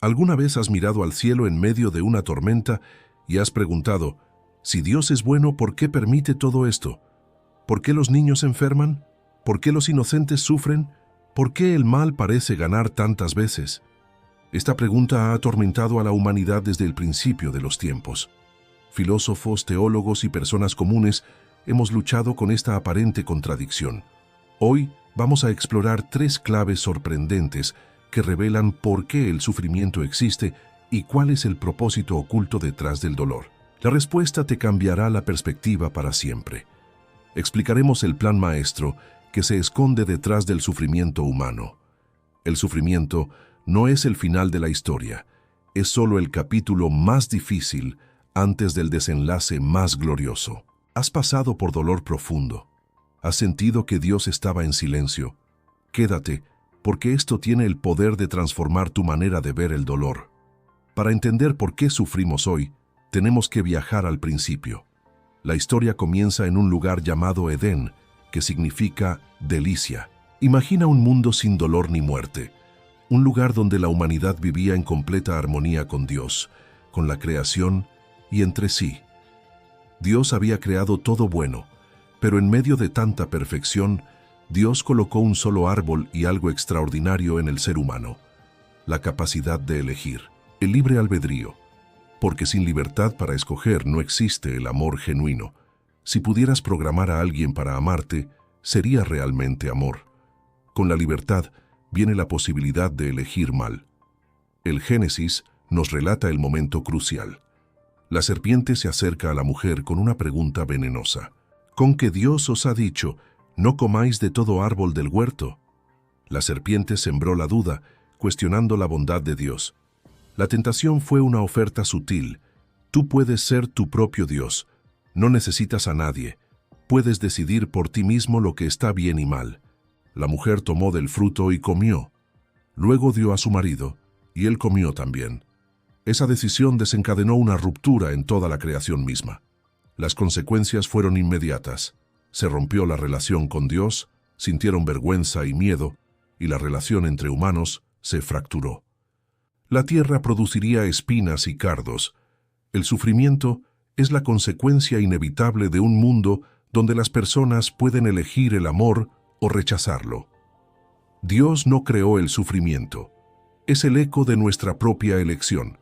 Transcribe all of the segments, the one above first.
¿Alguna vez has mirado al cielo en medio de una tormenta y has preguntado, si Dios es bueno, ¿por qué permite todo esto? ¿Por qué los niños se enferman? ¿Por qué los inocentes sufren? ¿Por qué el mal parece ganar tantas veces? Esta pregunta ha atormentado a la humanidad desde el principio de los tiempos. Filósofos, teólogos y personas comunes hemos luchado con esta aparente contradicción. Hoy vamos a explorar 3 claves sorprendentes que revelan por qué el sufrimiento existe y cuál es el propósito oculto detrás del dolor. La respuesta te cambiará la perspectiva para siempre. Explicaremos el plan maestro que se esconde detrás del sufrimiento humano. El sufrimiento no es el final de la historia, es solo el capítulo más difícil antes del desenlace más glorioso. ¿Has pasado por dolor profundo? ¿Has sentido que Dios estaba en silencio? Quédate, porque esto tiene el poder de transformar tu manera de ver el dolor. Para entender por qué sufrimos hoy, tenemos que viajar al principio. La historia comienza en un lugar llamado Edén, que significa delicia. Imagina un mundo sin dolor ni muerte, un lugar donde la humanidad vivía en completa armonía con Dios, con la creación y entre sí. Dios había creado todo bueno, pero en medio de tanta perfección, Dios colocó un solo árbol y algo extraordinario en el ser humano: la capacidad de elegir, el libre albedrío. Porque sin libertad para escoger no existe el amor genuino. Si pudieras programar a alguien para amarte, sería realmente amor. Con la libertad viene la posibilidad de elegir mal. El Génesis nos relata el momento crucial. La serpiente se acerca a la mujer con una pregunta venenosa. ¿Con que Dios os ha dicho, no comáis de todo árbol del huerto? La serpiente sembró la duda, cuestionando la bondad de Dios. La tentación fue una oferta sutil. Tú puedes ser tu propio Dios. No necesitas a nadie. Puedes decidir por ti mismo lo que está bien y mal. La mujer tomó del fruto y comió. Luego dio a su marido, y él comió también. Esa decisión desencadenó una ruptura en toda la creación misma. Las consecuencias fueron inmediatas. Se rompió la relación con Dios, sintieron vergüenza y miedo, y la relación entre humanos se fracturó. La tierra produciría espinas y cardos. El sufrimiento es la consecuencia inevitable de un mundo donde las personas pueden elegir el amor o rechazarlo. Dios no creó el sufrimiento. Es el eco de nuestra propia elección.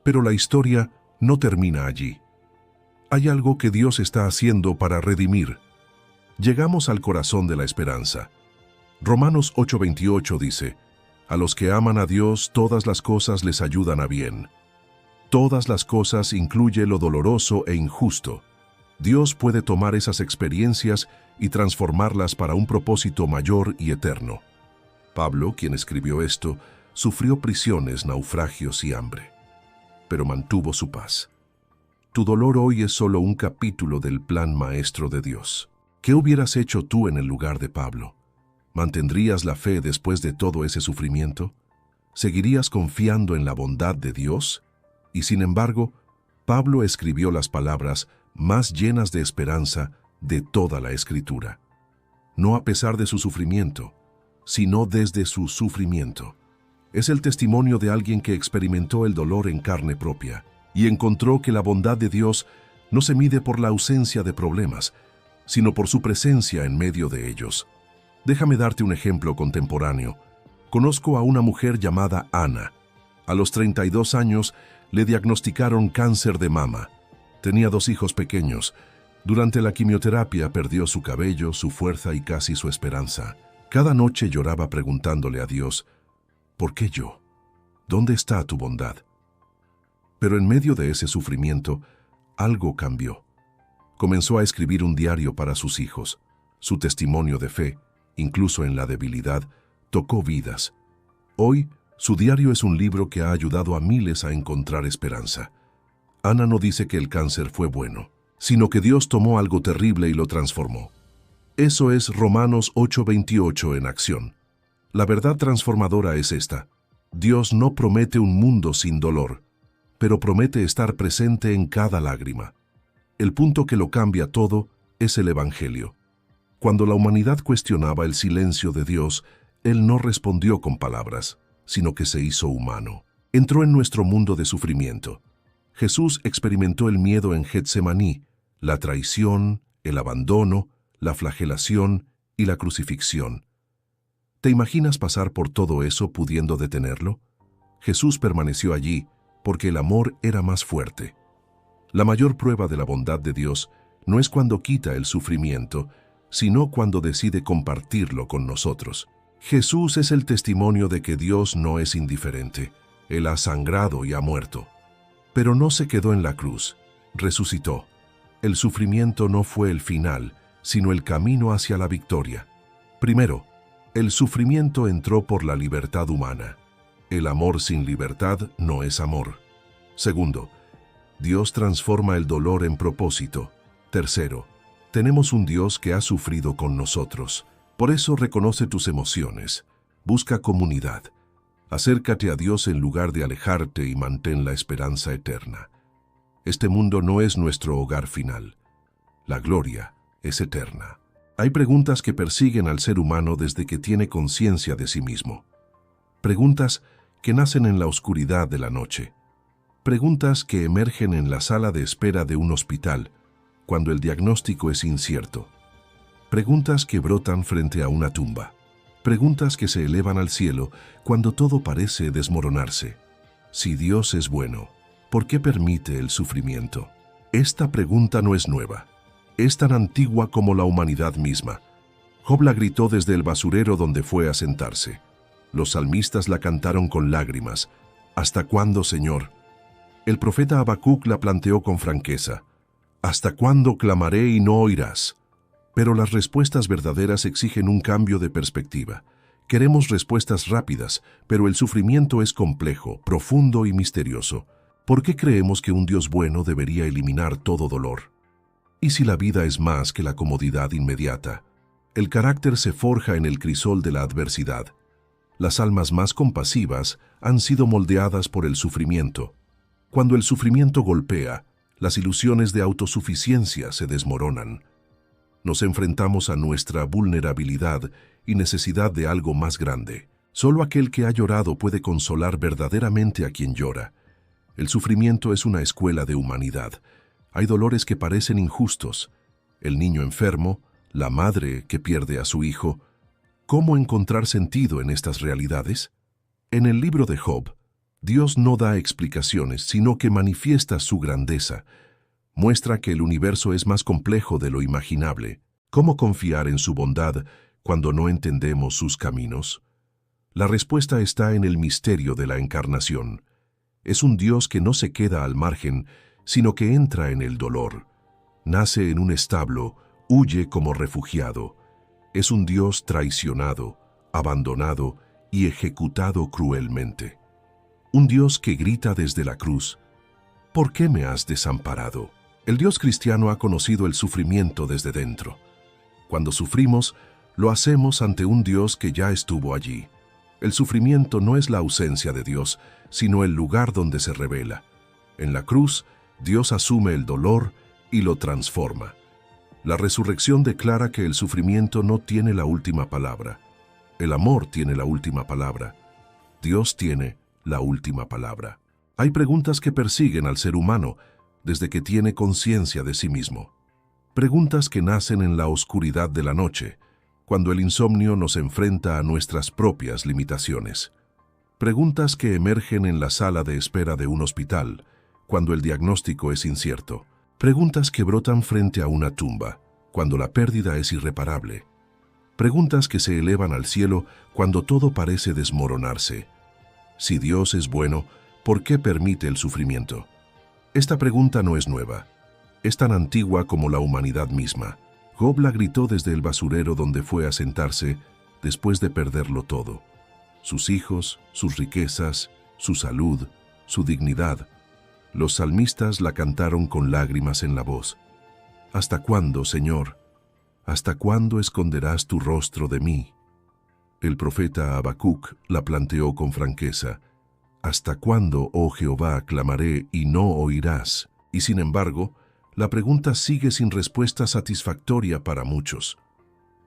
Pero la historia no termina allí. Hay algo que Dios está haciendo para redimir. Llegamos al corazón de la esperanza. Romanos 8:28 dice, a los que aman a Dios todas las cosas les ayudan a bien. Todas las cosas incluye lo doloroso e injusto. Dios puede tomar esas experiencias y transformarlas para un propósito mayor y eterno. Pablo, quien escribió esto, sufrió prisiones, naufragios y hambre, pero mantuvo su paz. Tu dolor hoy es solo un capítulo del plan maestro de Dios. ¿Qué hubieras hecho tú en el lugar de Pablo? ¿Mantendrías la fe después de todo ese sufrimiento? ¿Seguirías confiando en la bondad de Dios? Y sin embargo, Pablo escribió las palabras más llenas de esperanza de toda la Escritura. No a pesar de su sufrimiento, sino desde su sufrimiento. Es el testimonio de alguien que experimentó el dolor en carne propia y encontró que la bondad de Dios no se mide por la ausencia de problemas, sino por su presencia en medio de ellos. Déjame darte un ejemplo contemporáneo. Conozco a una mujer llamada Ana. A los 32 años le diagnosticaron cáncer de mama. Tenía 2 hijos pequeños. Durante la quimioterapia perdió su cabello, su fuerza y casi su esperanza. Cada noche lloraba preguntándole a Dios, ¿por qué yo? ¿Dónde está tu bondad? Pero en medio de ese sufrimiento, algo cambió. Comenzó a escribir un diario para sus hijos. Su testimonio de fe, incluso en la debilidad, tocó vidas. Hoy, su diario es un libro que ha ayudado a miles a encontrar esperanza. Ana no dice que el cáncer fue bueno, sino que Dios tomó algo terrible y lo transformó. Eso es Romanos 8:28 en acción. La verdad transformadora es esta: Dios no promete un mundo sin dolor, pero promete estar presente en cada lágrima. El punto que lo cambia todo es el Evangelio. Cuando la humanidad cuestionaba el silencio de Dios, Él no respondió con palabras, sino que se hizo humano. entró en nuestro mundo de sufrimiento. Jesús experimentó el miedo en Getsemaní, la traición, el abandono, la flagelación y la crucifixión. ¿Te imaginas pasar por todo eso pudiendo detenerlo? Jesús permaneció allí porque el amor era más fuerte. La mayor prueba de la bondad de Dios no es cuando quita el sufrimiento, sino cuando decide compartirlo con nosotros. Jesús es el testimonio de que Dios no es indiferente. Él ha sangrado y ha muerto. Pero no se quedó en la cruz, resucitó. El sufrimiento no fue el final, sino el camino hacia la victoria. Primero, el sufrimiento entró por la libertad humana. El amor sin libertad no es amor. Segundo, Dios transforma el dolor en propósito. Tercero, tenemos un Dios que ha sufrido con nosotros. Por eso reconoce tus emociones. Busca comunidad. Acércate a Dios en lugar de alejarte y mantén la esperanza eterna. Este mundo no es nuestro hogar final. La gloria es eterna. Hay preguntas que persiguen al ser humano desde que tiene conciencia de sí mismo. Preguntas que nacen en la oscuridad de la noche. Preguntas que emergen en la sala de espera de un hospital, cuando el diagnóstico es incierto. Preguntas que brotan frente a una tumba. Preguntas que se elevan al cielo cuando todo parece desmoronarse. Si Dios es bueno, ¿por qué permite el sufrimiento? Esta pregunta no es nueva. Es tan antigua como la humanidad misma. Job la gritó desde el basurero donde fue a sentarse. Los salmistas la cantaron con lágrimas. ¿Hasta cuándo, Señor? El profeta Habacuc la planteó con franqueza. ¿Hasta cuándo clamaré y no oirás? Pero las respuestas verdaderas exigen un cambio de perspectiva. Queremos respuestas rápidas, pero el sufrimiento es complejo, profundo y misterioso. ¿Por qué creemos que un Dios bueno debería eliminar todo dolor? ¿Y si la vida es más que la comodidad inmediata? El carácter se forja en el crisol de la adversidad. Las almas más compasivas han sido moldeadas por el sufrimiento. Cuando el sufrimiento golpea, las ilusiones de autosuficiencia se desmoronan. Nos enfrentamos a nuestra vulnerabilidad y necesidad de algo más grande. Solo aquel que ha llorado puede consolar verdaderamente a quien llora. El sufrimiento es una escuela de humanidad. Hay dolores que parecen injustos. El niño enfermo, la madre que pierde a su hijo. ¿Cómo encontrar sentido en estas realidades? En el libro de Job, Dios no da explicaciones, sino que manifiesta su grandeza. Muestra que el universo es más complejo de lo imaginable. ¿Cómo confiar en su bondad cuando no entendemos sus caminos? La respuesta está en el misterio de la encarnación. Es un Dios que no se queda al margen, sino que entra en el dolor. Nace en un establo, huye como refugiado. Es un Dios traicionado, abandonado y ejecutado cruelmente. Un Dios que grita desde la cruz, ¿por qué me has desamparado? El Dios cristiano ha conocido el sufrimiento desde dentro. Cuando sufrimos, lo hacemos ante un Dios que ya estuvo allí. El sufrimiento no es la ausencia de Dios, sino el lugar donde se revela. En la cruz, Dios asume el dolor y lo transforma. La resurrección declara que el sufrimiento no tiene la última palabra. El amor tiene la última palabra. Dios tiene la última palabra. Hay preguntas que persiguen al ser humano desde que tiene conciencia de sí mismo. Preguntas que nacen en la oscuridad de la noche, cuando el insomnio nos enfrenta a nuestras propias limitaciones. Preguntas que emergen en la sala de espera de un hospital, cuando el diagnóstico es incierto. Preguntas que brotan frente a una tumba, cuando la pérdida es irreparable. Preguntas que se elevan al cielo cuando todo parece desmoronarse. Si Dios es bueno, ¿por qué permite el sufrimiento? Esta pregunta no es nueva. Es tan antigua como la humanidad misma. Job la gritó desde el basurero donde fue a sentarse después de perderlo todo. Sus hijos, sus riquezas, su salud, su dignidad. Los salmistas la cantaron con lágrimas en la voz. ¿Hasta cuándo, Señor? ¿Hasta cuándo esconderás tu rostro de mí? El profeta Habacuc la planteó con franqueza. ¿Hasta cuándo, oh Jehová, clamaré y no oirás? Y sin embargo, la pregunta sigue sin respuesta satisfactoria para muchos.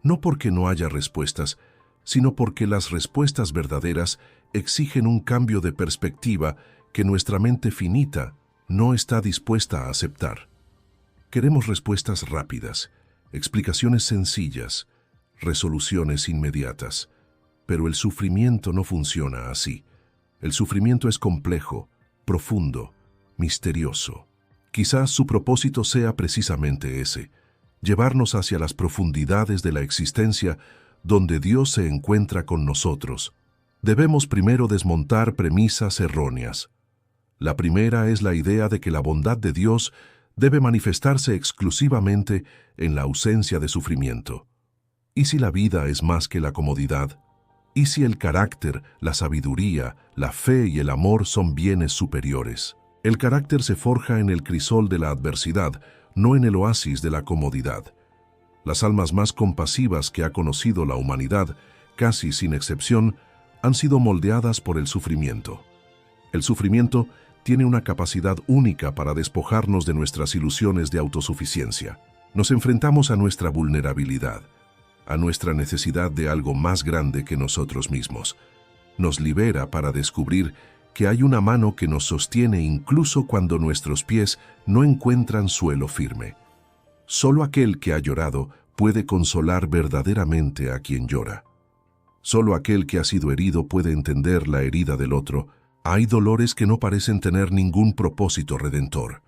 No porque no haya respuestas, sino porque las respuestas verdaderas exigen un cambio de perspectiva que nuestra mente finita no está dispuesta a aceptar. Queremos respuestas rápidas, explicaciones sencillas, resoluciones inmediatas. Pero el sufrimiento no funciona así. El sufrimiento es complejo, profundo, misterioso. Quizás su propósito sea precisamente ese: llevarnos hacia las profundidades de la existencia donde Dios se encuentra con nosotros. Debemos primero desmontar premisas erróneas. La primera es la idea de que la bondad de Dios debe manifestarse exclusivamente en la ausencia de sufrimiento. ¿Y si la vida es más que la comodidad? ¿Y si el carácter, la sabiduría, la fe y el amor son bienes superiores? El carácter se forja en el crisol de la adversidad, no en el oasis de la comodidad. Las almas más compasivas que ha conocido la humanidad, casi sin excepción, han sido moldeadas por el sufrimiento. El sufrimiento tiene una capacidad única para despojarnos de nuestras ilusiones de autosuficiencia. Nos enfrentamos a nuestra vulnerabilidad, a nuestra necesidad de algo más grande que nosotros mismos. Nos libera para descubrir que hay una mano que nos sostiene incluso cuando nuestros pies no encuentran suelo firme. Solo aquel que ha llorado puede consolar verdaderamente a quien llora. Solo aquel que ha sido herido puede entender la herida del otro. Hay dolores que no parecen tener ningún propósito redentor.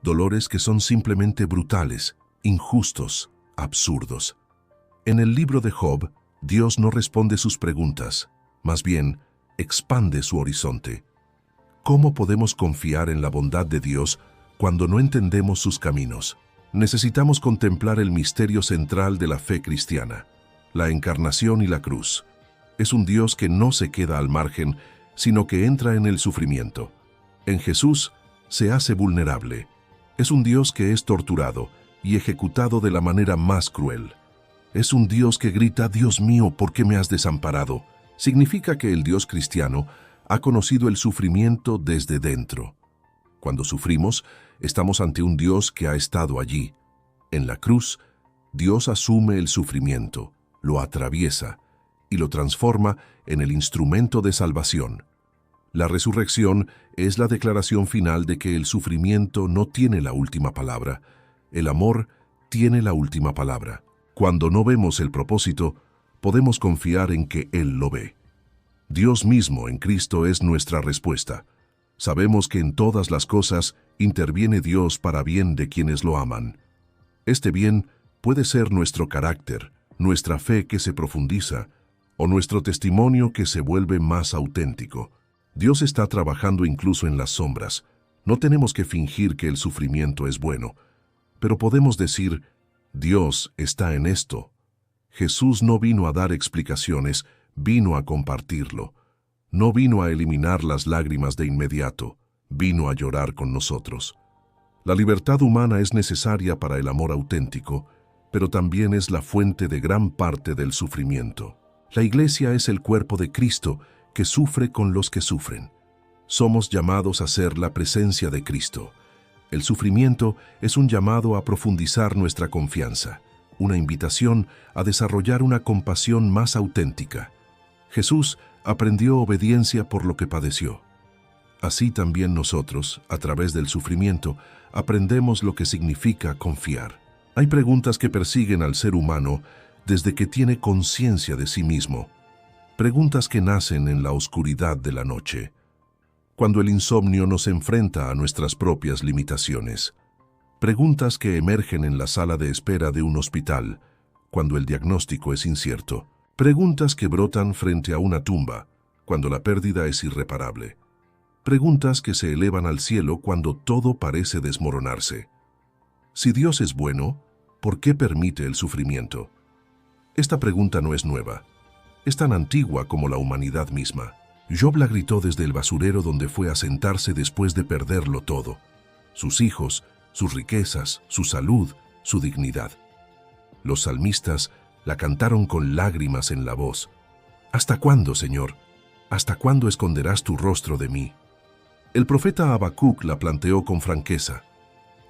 Dolores que son simplemente brutales, injustos, absurdos. En el libro de Job, Dios no responde sus preguntas, más bien, expande su horizonte. ¿Cómo podemos confiar en la bondad de Dios cuando no entendemos sus caminos? Necesitamos contemplar el misterio central de la fe cristiana, la encarnación y la cruz. Es un Dios que no se queda al margen, sino que entra en el sufrimiento. En Jesús se hace vulnerable. Es un Dios que es torturado y ejecutado de la manera más cruel. Es un Dios que grita: «Dios mío, ¿por qué me has desamparado?». Significa que el Dios cristiano ha conocido el sufrimiento desde dentro. Cuando sufrimos, estamos ante un Dios que ha estado allí. En la cruz, Dios asume el sufrimiento, lo atraviesa y lo transforma en el instrumento de salvación. La resurrección es la declaración final de que el sufrimiento no tiene la última palabra. El amor tiene la última palabra. Cuando no vemos el propósito, podemos confiar en que Él lo ve. Dios mismo en Cristo es nuestra respuesta. Sabemos que en todas las cosas interviene Dios para bien de quienes lo aman. Este bien puede ser nuestro carácter, nuestra fe que se profundiza, o nuestro testimonio que se vuelve más auténtico. Dios está trabajando incluso en las sombras. No tenemos que fingir que el sufrimiento es bueno, pero podemos decir: Dios está en esto. Jesús no vino a dar explicaciones, vino a compartirlo. No vino a eliminar las lágrimas de inmediato, vino a llorar con nosotros. La libertad humana es necesaria para el amor auténtico, pero también es la fuente de gran parte del sufrimiento. La Iglesia es el cuerpo de Cristo que sufre con los que sufren. Somos llamados a ser la presencia de Cristo. El sufrimiento es un llamado a profundizar nuestra confianza, una invitación a desarrollar una compasión más auténtica. Jesús aprendió obediencia por lo que padeció. Así también nosotros, a través del sufrimiento, aprendemos lo que significa confiar. Hay preguntas que persiguen al ser humano desde que tiene conciencia de sí mismo. Preguntas que nacen en la oscuridad de la noche, cuando el insomnio nos enfrenta a nuestras propias limitaciones. Preguntas que emergen en la sala de espera de un hospital, cuando el diagnóstico es incierto. Preguntas que brotan frente a una tumba, cuando la pérdida es irreparable. Preguntas que se elevan al cielo cuando todo parece desmoronarse. Si Dios es bueno, ¿por qué permite el sufrimiento? Esta pregunta no es nueva. Es tan antigua como la humanidad misma. Job la gritó desde el basurero donde fue a sentarse después de perderlo todo: sus hijos, sus riquezas, su salud, su dignidad. Los salmistas la cantaron con lágrimas en la voz: ¿Hasta cuándo, Señor? ¿Hasta cuándo esconderás tu rostro de mí? El profeta Habacuc la planteó con franqueza: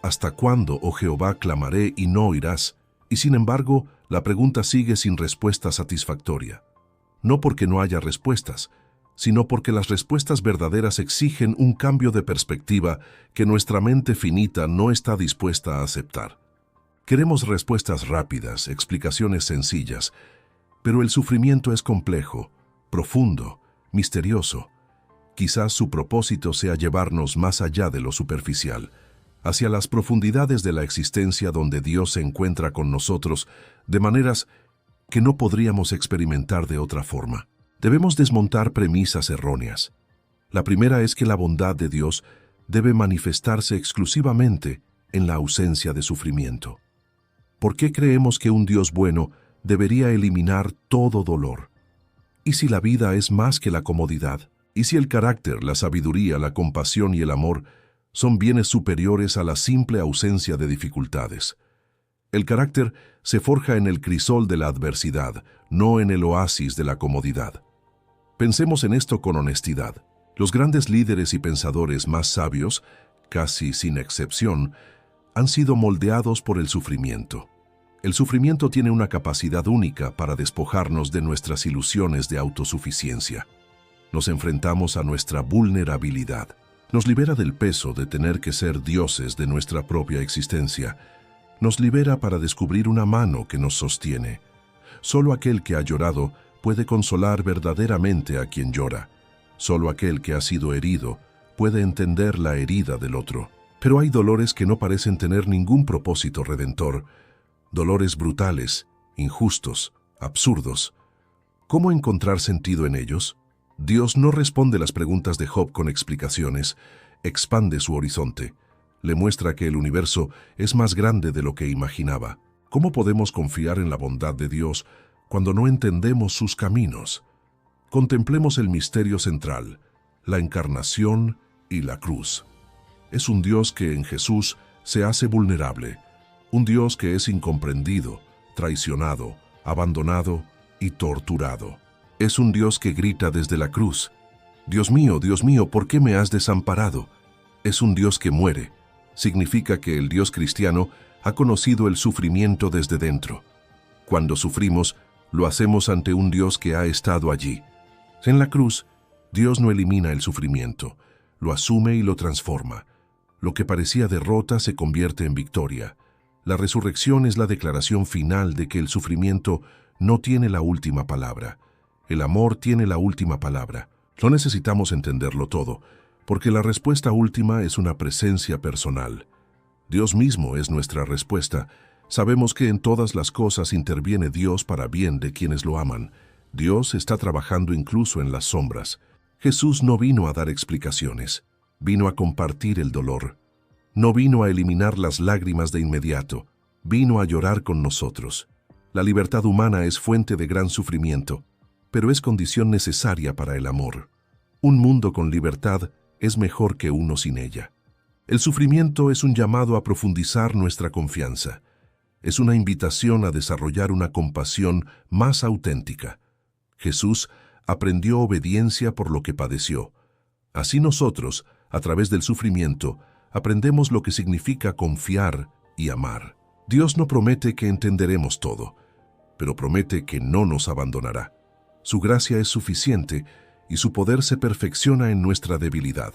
¿Hasta cuándo, oh Jehová, clamaré y no oirás? Y sin embargo, la pregunta sigue sin respuesta satisfactoria. No porque no haya respuestas, sino porque las respuestas verdaderas exigen un cambio de perspectiva que nuestra mente finita no está dispuesta a aceptar. Queremos respuestas rápidas, explicaciones sencillas, pero el sufrimiento es complejo, profundo, misterioso. Quizás su propósito sea llevarnos más allá de lo superficial, hacia las profundidades de la existencia donde Dios se encuentra con nosotros de maneras que no podríamos experimentar de otra forma. Debemos desmontar premisas erróneas. La primera es que la bondad de Dios debe manifestarse exclusivamente en la ausencia de sufrimiento. ¿Por qué creemos que un Dios bueno debería eliminar todo dolor? ¿Y si la vida es más que la comodidad? ¿Y si el carácter, la sabiduría, la compasión y el amor son bienes superiores a la simple ausencia de dificultades? El carácter se forja en el crisol de la adversidad, no en el oasis de la comodidad. Pensemos en esto con honestidad. Los grandes líderes y pensadores más sabios, casi sin excepción, han sido moldeados por el sufrimiento. El sufrimiento tiene una capacidad única para despojarnos de nuestras ilusiones de autosuficiencia. Nos enfrentamos a nuestra vulnerabilidad. Nos libera del peso de tener que ser dioses de nuestra propia existencia. Nos libera para descubrir una mano que nos sostiene. Solo aquel que ha llorado puede consolar verdaderamente a quien llora. Solo aquel que ha sido herido puede entender la herida del otro. Pero hay dolores que no parecen tener ningún propósito redentor. Dolores brutales, injustos, absurdos. ¿Cómo encontrar sentido en ellos? Dios no responde las preguntas de Job con explicaciones, expande su horizonte, le muestra que el universo es más grande de lo que imaginaba. ¿Cómo podemos confiar en la bondad de Dios cuando no entendemos sus caminos? Contemplemos el misterio central, la encarnación y la cruz. Es un Dios que en Jesús se hace vulnerable, un Dios que es incomprendido, traicionado, abandonado y torturado. Es un Dios que grita desde la cruz: Dios mío, ¿por qué me has desamparado? Es un Dios que muere. Significa que el Dios cristiano ha conocido el sufrimiento desde dentro. Cuando sufrimos, lo hacemos ante un Dios que ha estado allí. En la cruz, Dios no elimina el sufrimiento, lo asume y lo transforma. Lo que parecía derrota se convierte en victoria. La resurrección es la declaración final de que el sufrimiento no tiene la última palabra. El amor tiene la última palabra. No necesitamos entenderlo todo, porque la respuesta última es una presencia personal. Dios mismo es nuestra respuesta. Sabemos que en todas las cosas interviene Dios para bien de quienes lo aman. Dios está trabajando incluso en las sombras. Jesús no vino a dar explicaciones, vino a compartir el dolor. No vino a eliminar las lágrimas de inmediato, vino a llorar con nosotros. La libertad humana es fuente de gran sufrimiento, pero es condición necesaria para el amor. Un mundo con libertad es mejor que uno sin ella. El sufrimiento es un llamado a profundizar nuestra confianza. Es una invitación a desarrollar una compasión más auténtica. Jesús aprendió obediencia por lo que padeció. Así nosotros, a través del sufrimiento, aprendemos lo que significa confiar y amar. Dios no promete que entenderemos todo, pero promete que no nos abandonará. Su gracia es suficiente y su poder se perfecciona en nuestra debilidad.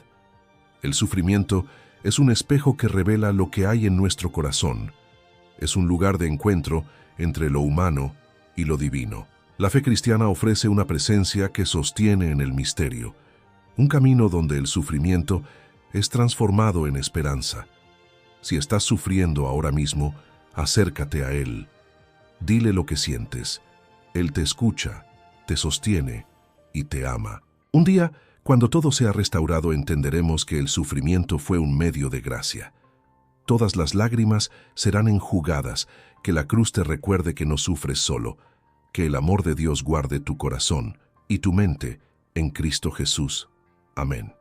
El sufrimiento es un espejo que revela lo que hay en nuestro corazón. Es un lugar de encuentro entre lo humano y lo divino. La fe cristiana ofrece una presencia que sostiene en el misterio, un camino donde el sufrimiento es transformado en esperanza. Si estás sufriendo ahora mismo, acércate a Él. Dile lo que sientes. Él te escucha, te sostiene y te ama. Un día, cuando todo sea restaurado, entenderemos que el sufrimiento fue un medio de gracia. Todas las lágrimas serán enjugadas, que la cruz te recuerde que no sufres solo, que el amor de Dios guarde tu corazón y tu mente en Cristo Jesús. Amén.